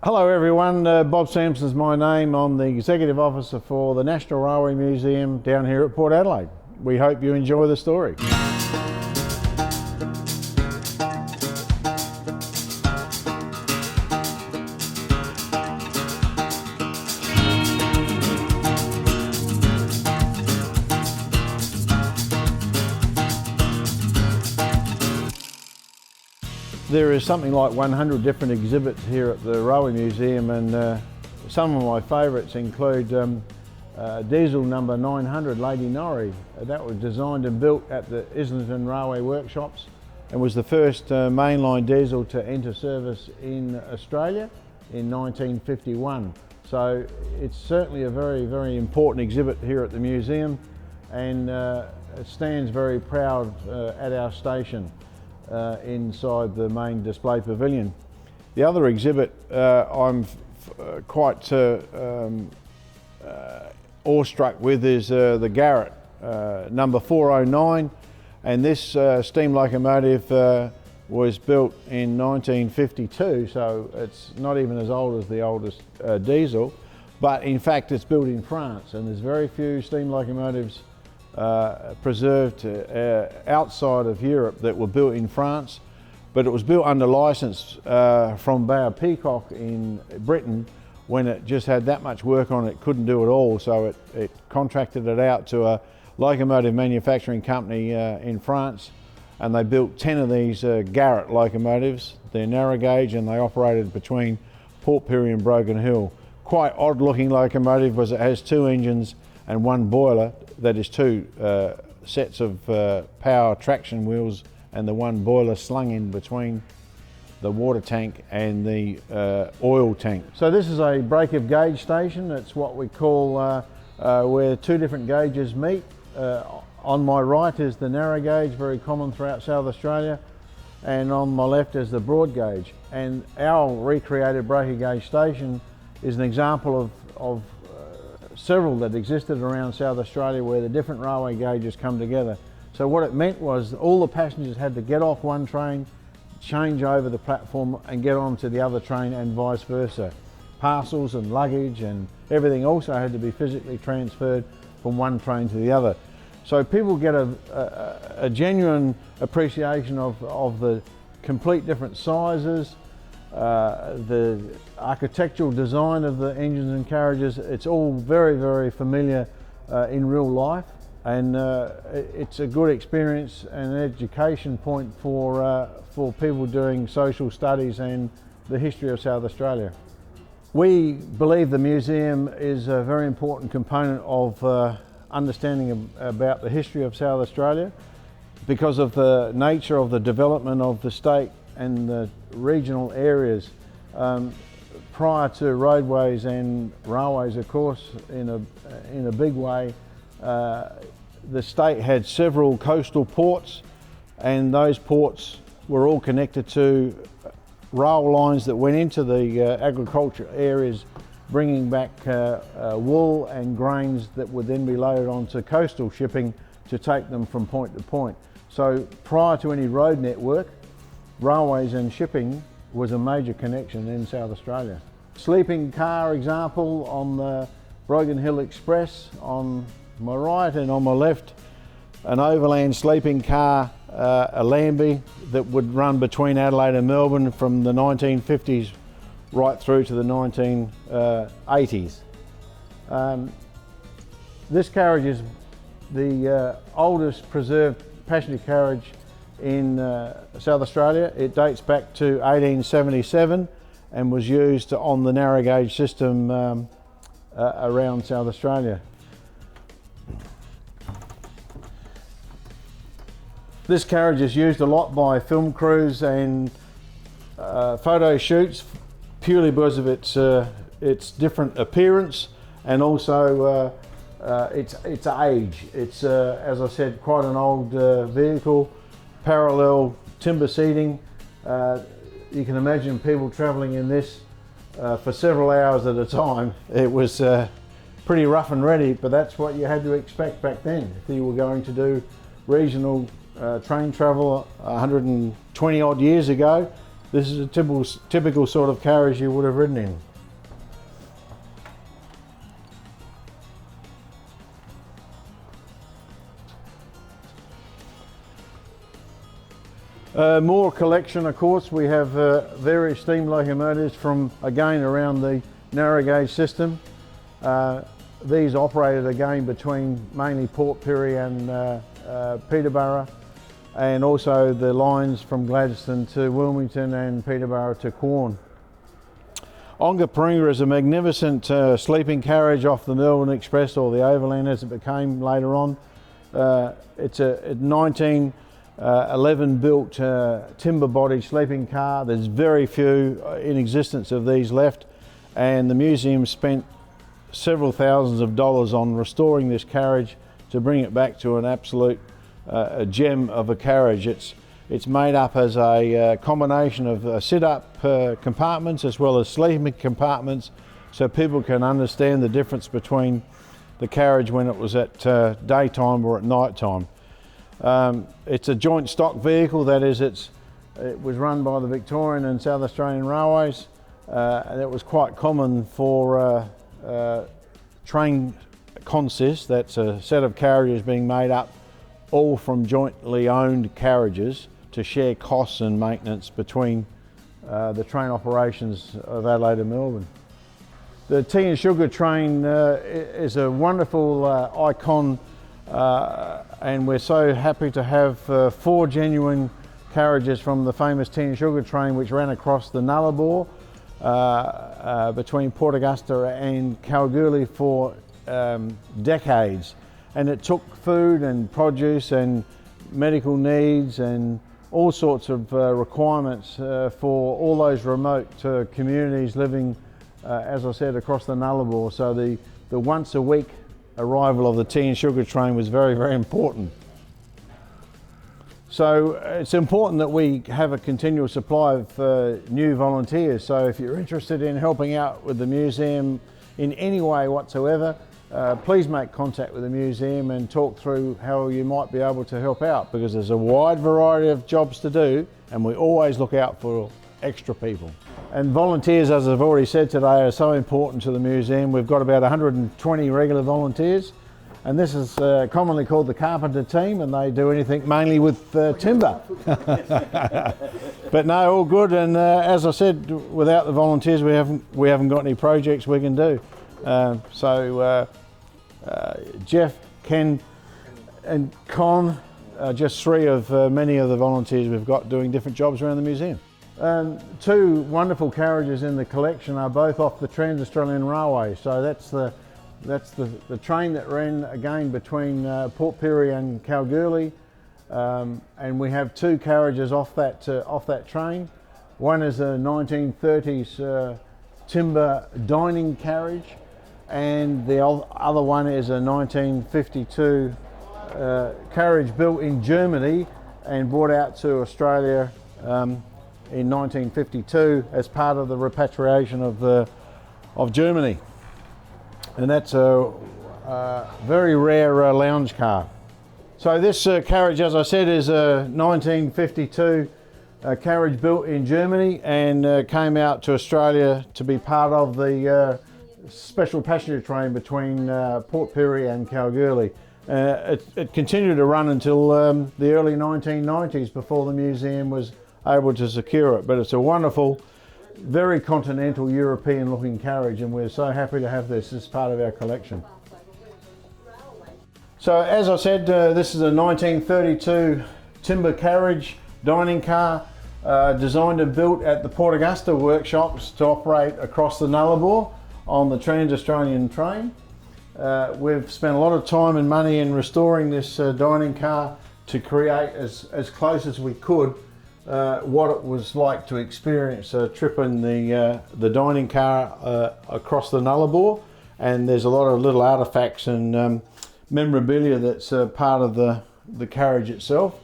Hello everyone, Bob Sampson's my name. I'm the Executive Officer for the National Railway Museum down here at Port Adelaide. We hope you enjoy the story. There is something like 100 different exhibits here at the Railway Museum, and some of my favourites include diesel number 900 Lady Norrie. That was designed and built at the Islington Railway Workshops and was the first mainline diesel to enter service in Australia in 1951. So it's certainly a very, very important exhibit here at the museum, and it stands very proud at our station. Inside the main display pavilion. The other exhibit I'm quite awestruck with is the Garratt number 409, and this steam locomotive was built in 1952, so it's not even as old as the oldest diesel, but in fact it's built in France, and there's very few steam locomotives preserved outside of Europe that were built in France, but it was built under licence from Bay of Peacock in Britain when it just had that much work on it, couldn't do it all, so it contracted it out to a locomotive manufacturing company in France, and they built 10 of these Garratt locomotives. They're narrow gauge and they operated between Port Pirie and Broken Hill. Quite odd looking locomotive because it has two engines and one boiler, that is two sets of power traction wheels and the one boiler slung in between the water tank and the oil tank. So this is a break of gauge station. It's what we call where two different gauges meet. On my right is the narrow gauge, very common throughout South Australia, and on my left is the broad gauge. And our recreated break of gauge station is an example of several that existed around South Australia where the different railway gauges come together. So what it meant was all the passengers had to get off one train, change over the platform and get on to the other train, and vice versa. Parcels and luggage and everything also had to be physically transferred from one train to the other. So people get a genuine appreciation of the complete different sizes, the architectural design of the engines and carriages. It's all very, very familiar in real life, and it's a good experience and an education point for people doing social studies and the history of South Australia. We believe the museum is a very important component of understanding about the history of South Australia because of the nature of the development of the state and the regional areas. Prior to roadways and railways, of course, in a big way, the state had several coastal ports, and those ports were all connected to rail lines that went into the agriculture areas, bringing back wool and grains that would then be loaded onto coastal shipping to take them from point to point. So prior to any road network, railways and shipping was a major connection in South Australia. Sleeping car example on the Broken Hill Express on my right, and on my left an overland sleeping car, a Lambie, that would run between Adelaide and Melbourne from the 1950s right through to the 1980s. This carriage is the oldest preserved passenger carriage in South Australia. It dates back to 1877 and was used on the narrow gauge system around South Australia. This carriage is used a lot by film crews and photo shoots purely because of its different appearance and also its age. It's, as I said, quite an old vehicle, parallel timber seating. You can imagine people travelling in this for several hours at a time. It was pretty rough and ready, but that's what you had to expect back then. If you were going to do regional train travel 120 odd years ago, this is a typical sort of carriage you would have ridden in. More collection, of course. We have various steam locomotives from, again, around the narrow gauge system. These operated again between mainly Port Pirie and Peterborough, and also the lines from Gladstone to Wilmington and Peterborough to Quorn. Ongar Paringa is a magnificent sleeping carriage off the Melbourne Express, or the Overland as it became later on. It's a 1911 built timber body sleeping car. There's very few in existence of these left, and the museum spent several thousands of dollars on restoring this carriage to bring it back to an absolute a gem of a carriage. It's made up as a combination of sit-up compartments as well as sleeping compartments, so people can understand the difference between the carriage when it was at daytime or at night time. It's a joint stock vehicle, that is, it was run by the Victorian and South Australian Railways, and it was quite common for train consists, that's a set of carriages being made up all from jointly owned carriages to share costs and maintenance between the train operations of Adelaide and Melbourne. The Tea and Sugar train is a wonderful icon, and we're so happy to have 4 genuine carriages from the famous Tea and Sugar train which ran across the Nullarbor between Port Augusta and Kalgoorlie for decades, and it took food and produce and medical needs and all sorts of requirements for all those remote communities living, as I said, across the Nullarbor. So the once a week arrival of the Tea and Sugar train was very, very important. So it's important that we have a continual supply of new volunteers. So if you're interested in helping out with the museum in any way whatsoever, please make contact with the museum and talk through how you might be able to help out, because there's a wide variety of jobs to do and we always look out for extra people. And volunteers, as I've already said today, are so important to the museum. We've got about 120 regular volunteers, and this is commonly called the carpenter team, and they do anything mainly with timber. But no, all good, and as I said, without the volunteers we haven't got any projects we can do. Jeff, Ken and Con are just 3 of many of the volunteers we've got doing different jobs around the museum. 2 wonderful carriages in the collection are both off the Trans-Australian Railway. So that's the train that ran again between Port Pirie and Kalgoorlie, and we have 2 carriages off that train. One is a 1930s timber dining carriage, and the other one is a 1952 carriage built in Germany and brought out to Australia in 1952 as part of the repatriation of Germany. And that's a very rare lounge car. So this carriage, as I said, is a 1952 carriage built in Germany and came out to Australia to be part of the special passenger train between Port Pirie and Kalgoorlie. It continued to run until the early 1990s before the museum was able to secure it, but it's a wonderful, very continental European looking carriage, and we're so happy to have this as part of our collection. So as I said, this is a 1932 timber carriage dining car designed and built at the Port Augusta workshops to operate across the Nullarbor on the Trans-Australian train. We've spent a lot of time and money in restoring this dining car to create as close as we could what it was like to experience a trip in the dining car across the Nullarbor, and there's a lot of little artefacts and memorabilia that's part of the carriage itself,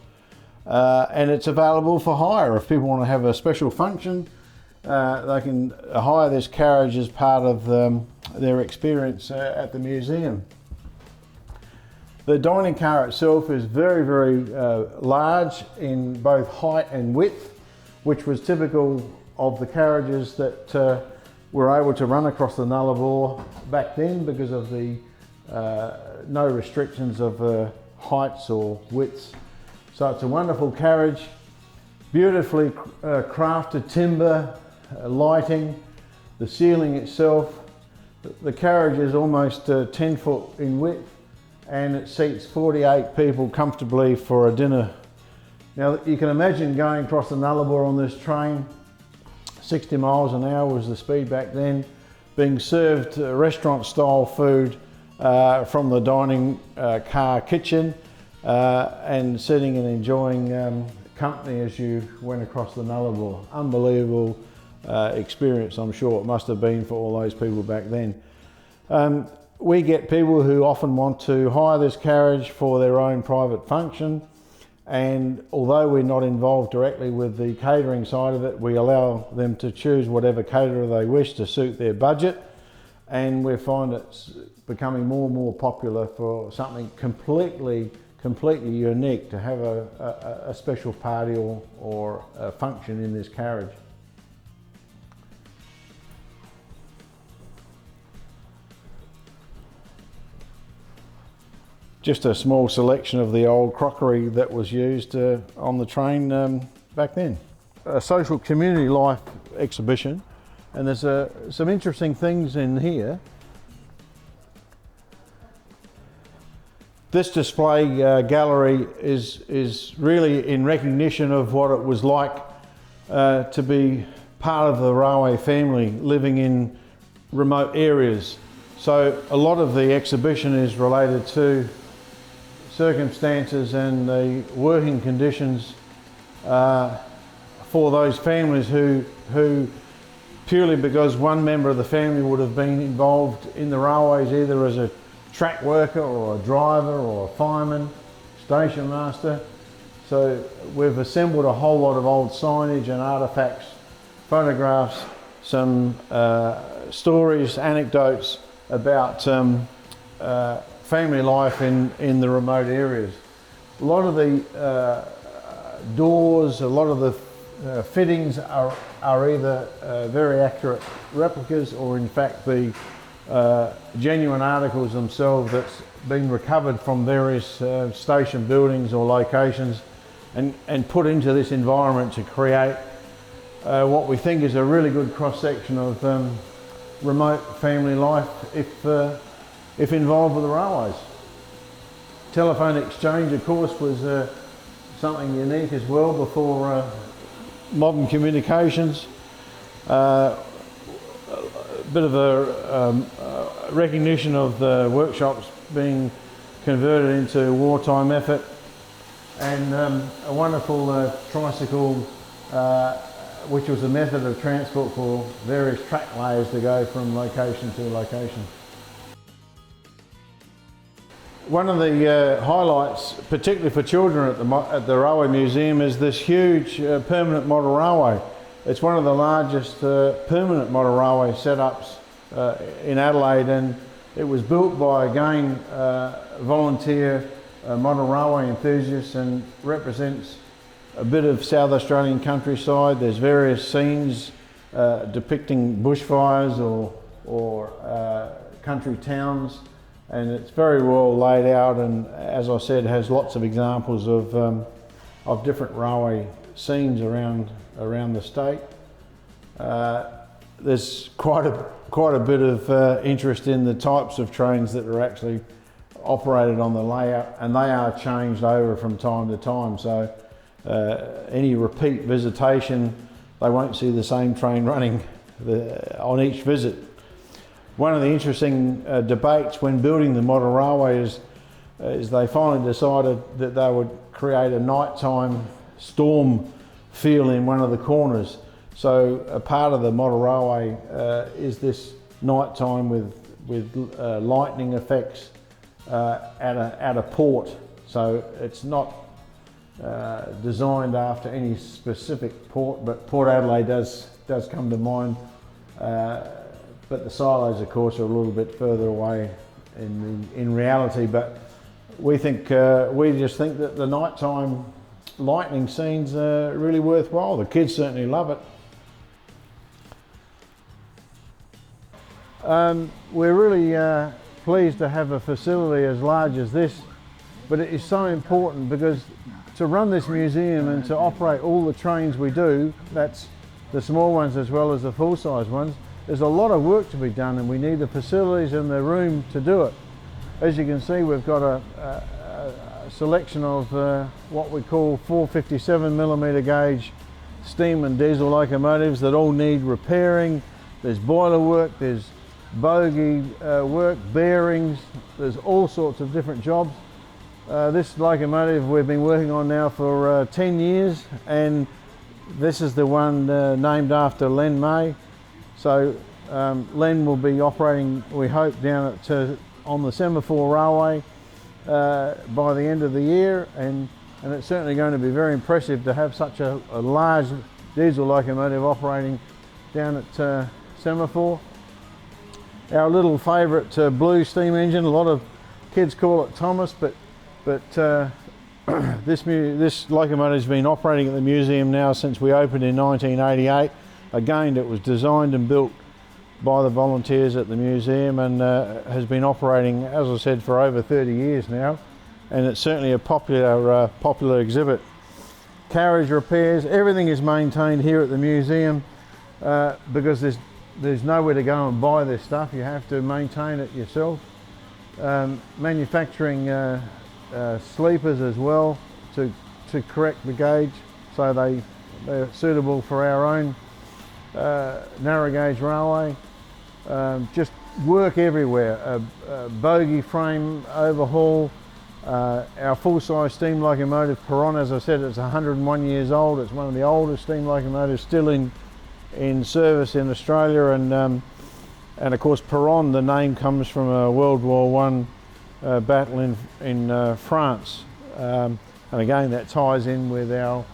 and it's available for hire. If people want to have a special function, they can hire this carriage as part of their experience at the museum. The dining car itself is very, very large in both height and width. which was typical of the carriages that were able to run across the Nullarbor back then because of the no restrictions of heights or widths. So it's a wonderful carriage, beautifully crafted timber, lighting, the ceiling itself. The carriage is almost 10 foot in width and it seats 48 people comfortably for a dinner. Now you can imagine going across the Nullarbor on this train, 60 miles an hour was the speed back then, being served restaurant style food from the dining car kitchen and sitting and enjoying company as you went across the Nullarbor. Unbelievable experience, I'm sure it must have been for all those people back then. We get people who often want to hire this carriage for their own private function, and although we're not involved directly with the catering side of it, we allow them to choose whatever caterer they wish to suit their budget, and we find it's becoming more and more popular for something completely unique to have a special party or a function in this carriage. Just a small selection of the old crockery that was used on the train back then. A social community life exhibition, and there's some interesting things in here. This display gallery is really in recognition of what it was like to be part of the railway family living in remote areas. So a lot of the exhibition is related to circumstances and the working conditions for those families who purely because one member of the family would have been involved in the railways either as a track worker or a driver or a fireman, station master. So we've assembled a whole lot of old signage and artefacts, photographs, some stories, anecdotes about family life in the remote areas. A lot of the doors, a lot of the fittings are either very accurate replicas or in fact the genuine articles themselves that's been recovered from various station buildings or locations and put into this environment to create what we think is a really good cross-section of remote family life if involved with the railways. Telephone exchange, of course, was something unique as well before modern communications. A bit of a recognition of the workshops being converted into wartime effort, and a wonderful tricycle which was a method of transport for various track layers to go from location to location. One of the highlights, particularly for children at the Railway Museum, is this huge permanent model railway. It's one of the largest permanent model railway setups in Adelaide, and it was built by, again, volunteer model railway enthusiasts and represents a bit of South Australian countryside. There's various scenes depicting bushfires or country towns, and it's very well laid out, and as I said, has lots of examples of different railway scenes around the state. There's quite a bit of interest in the types of trains that are actually operated on the layout, and they are changed over from time to time. So any repeat visitation, they won't see the same train running on each visit. One of the interesting debates when building the model railway is they finally decided that they would create a nighttime storm feel in one of the corners. So a part of the model railway is this nighttime with lightning effects at a port. So it's not designed after any specific port, but Port Adelaide does come to mind. But the silos, of course, are a little bit further away in reality. But we just think that the nighttime lightning scenes really worthwhile. The kids certainly love it. We're really pleased to have a facility as large as this, but it is so important because to run this museum and to operate all the trains we do, that's the small ones as well as the full-size ones, there's a lot of work to be done, and we need the facilities and the room to do it. As you can see, we've got a selection of what we call 457mm gauge steam and diesel locomotives that all need repairing. There's boiler work, there's bogie work, bearings, there's all sorts of different jobs. This locomotive we've been working on now for 10 years, and this is the one named after Len May. So Len will be operating, we hope, down on the Semaphore Railway by the end of the year, and it's certainly going to be very impressive to have such a large diesel locomotive operating down at Semaphore. Our little favourite blue steam engine, a lot of kids call it Thomas, but this locomotive's been operating at the museum now since we opened in 1988. Again, it was designed and built by the volunteers at the museum, and has been operating, as I said, for over 30 years now, and it's certainly a popular exhibit. Carriage repairs, everything is maintained here at the museum because there's nowhere to go and buy this stuff. You have to maintain it yourself. Manufacturing sleepers as well to correct the gauge so they're suitable for our own narrow gauge railway. Just work everywhere. Bogie frame overhaul. Our full-size steam locomotive Perron, as I said, it's 101 years old. It's one of the oldest steam locomotives still in service in Australia, and of course Perron, the name comes from a World War I battle in France, and again that ties in with our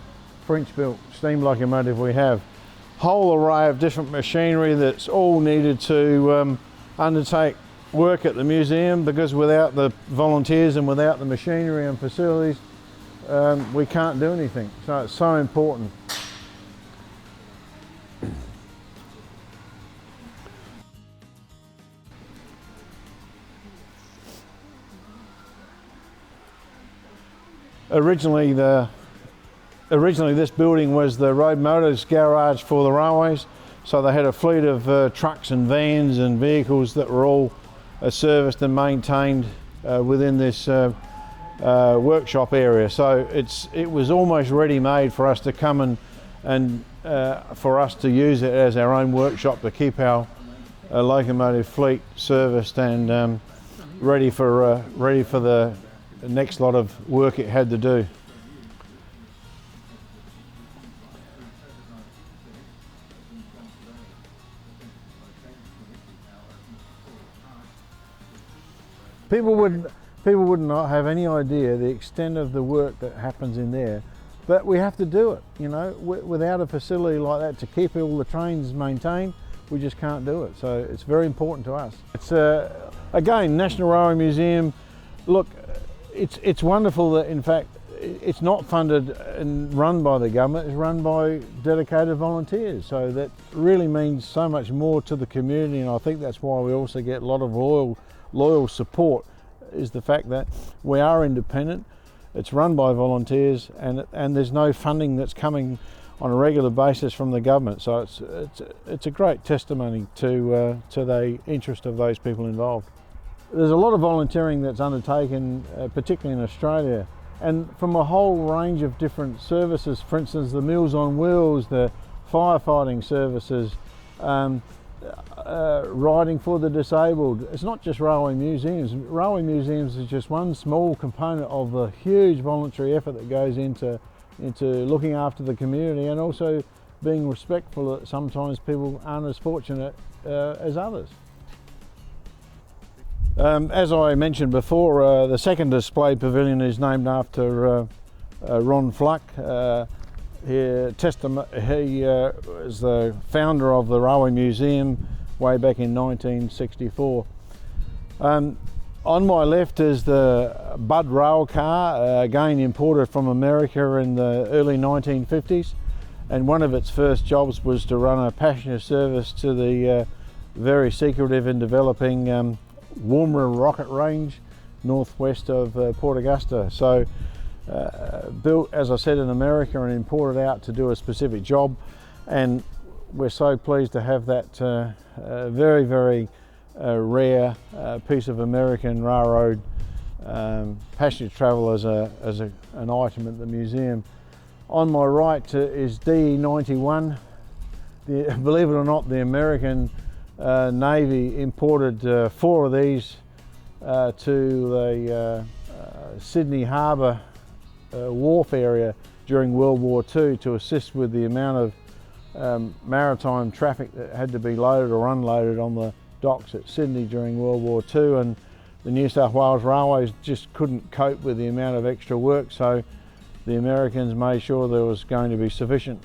French-built steam locomotive we have. Whole array of different machinery that's all needed to undertake work at the museum, because without the volunteers and without the machinery and facilities we can't do anything, so it's so important. Originally this building was the Road Motors garage for the railways, so they had a fleet of trucks and vans and vehicles that were all serviced and maintained within this workshop area. So it was almost ready-made for us to come and for us to use it as our own workshop to keep our locomotive fleet serviced and ready for the next lot of work it had to do. People would not have any idea the extent of the work that happens in there, but we have to do it. You know, without a facility like that to keep all the trains maintained, we just can't do it. So it's very important to us. It's again, National Railway Museum. Look, it's wonderful that in fact it's not funded and run by the government. It's run by dedicated volunteers. So that really means so much more to the community, and I think that's why we also get a lot of loyal support, is the fact that we are independent, it's run by volunteers, and there's no funding that's coming on a regular basis from the government. So it's a great testimony to the interest of those people involved. There's a lot of volunteering that's undertaken, particularly in Australia, and from a whole range of different services. For instance, the Meals on Wheels, the firefighting services, riding for the disabled. It's not just railway museums. Railway museums is just one small component of the huge voluntary effort that goes into looking after the community, and also being respectful that sometimes people aren't as fortunate as others. As I mentioned before, the second display pavilion is named after Ron Fluck. He was the founder of the Railway Museum way back in 1964. On my left is the Budd rail car, again imported from America in the early 1950s, and one of its first jobs was to run a passenger service to the very secretive and developing Woomera rocket range northwest of Port Augusta. So built, as I said, in America and imported out to do a specific job, and we're so pleased to have that very, very rare piece of American railroad passenger travel as an item at the museum. On my right is DE-91. Believe it or not, the American Navy imported 4 of these to the Sydney Harbour wharf area during World War II to assist with the amount of maritime traffic that had to be loaded or unloaded on the docks at Sydney during World War II, and the New South Wales Railways just couldn't cope with the amount of extra work, so the Americans made sure there was going to be sufficient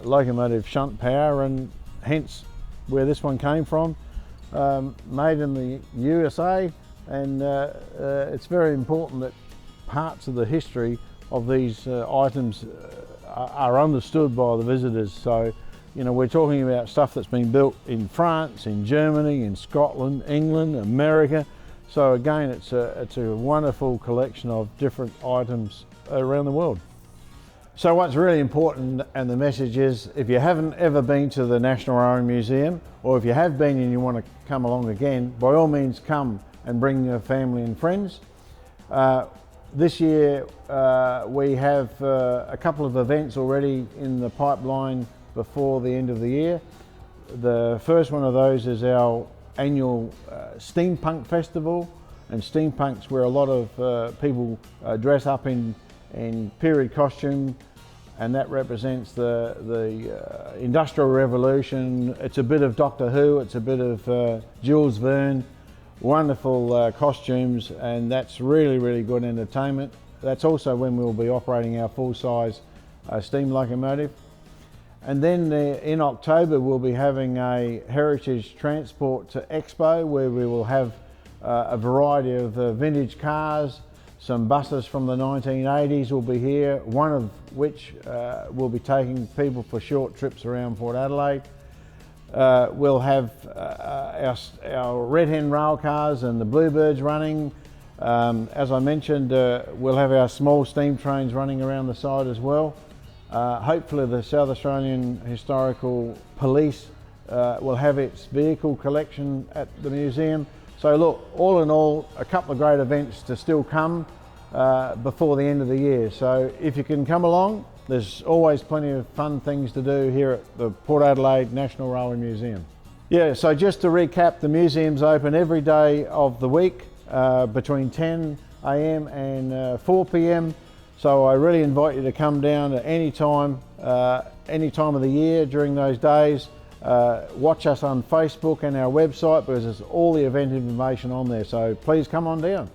locomotive shunt power, and hence where this one came from. Made in the USA, and it's very important that parts of the history of these items are understood by the visitors. So, you know, we're talking about stuff that's been built in France, in Germany, in Scotland, England, America. So again, it's a wonderful collection of different items around the world. So what's really important, and the message is, if you haven't ever been to the National Railway Museum, or if you have been and you want to come along again, by all means come and bring your family and friends. This year we have a couple of events already in the pipeline before the end of the year. The first one of those is our annual Steampunk Festival, and Steampunk's where a lot of people dress up in period costume, and that represents the Industrial Revolution. It's a bit of Doctor Who, it's a bit of Jules Verne, wonderful costumes, and that's really, really good entertainment. That's also when we'll be operating our full-size steam locomotive. And then in October we'll be having a Heritage Transport Expo, where we will have a variety of vintage cars. Some buses from the 1980s will be here, one of which will be taking people for short trips around Port Adelaide. We'll have our Red Hen rail cars and the Bluebirds running. As I mentioned, we'll have our small steam trains running around the side as well. Hopefully the South Australian Historical Police will have its vehicle collection at the museum. So look, all in all, a couple of great events to still come before the end of the year. So if you can come along, there's always plenty of fun things to do here at the Port Adelaide National Railway Museum. Yeah, so just to recap, the museum's open every day of the week between 10 AM and 4 PM. So I really invite you to come down at any time of the year during those days. Watch us on Facebook and our website, because there's all the event information on there. So please come on down.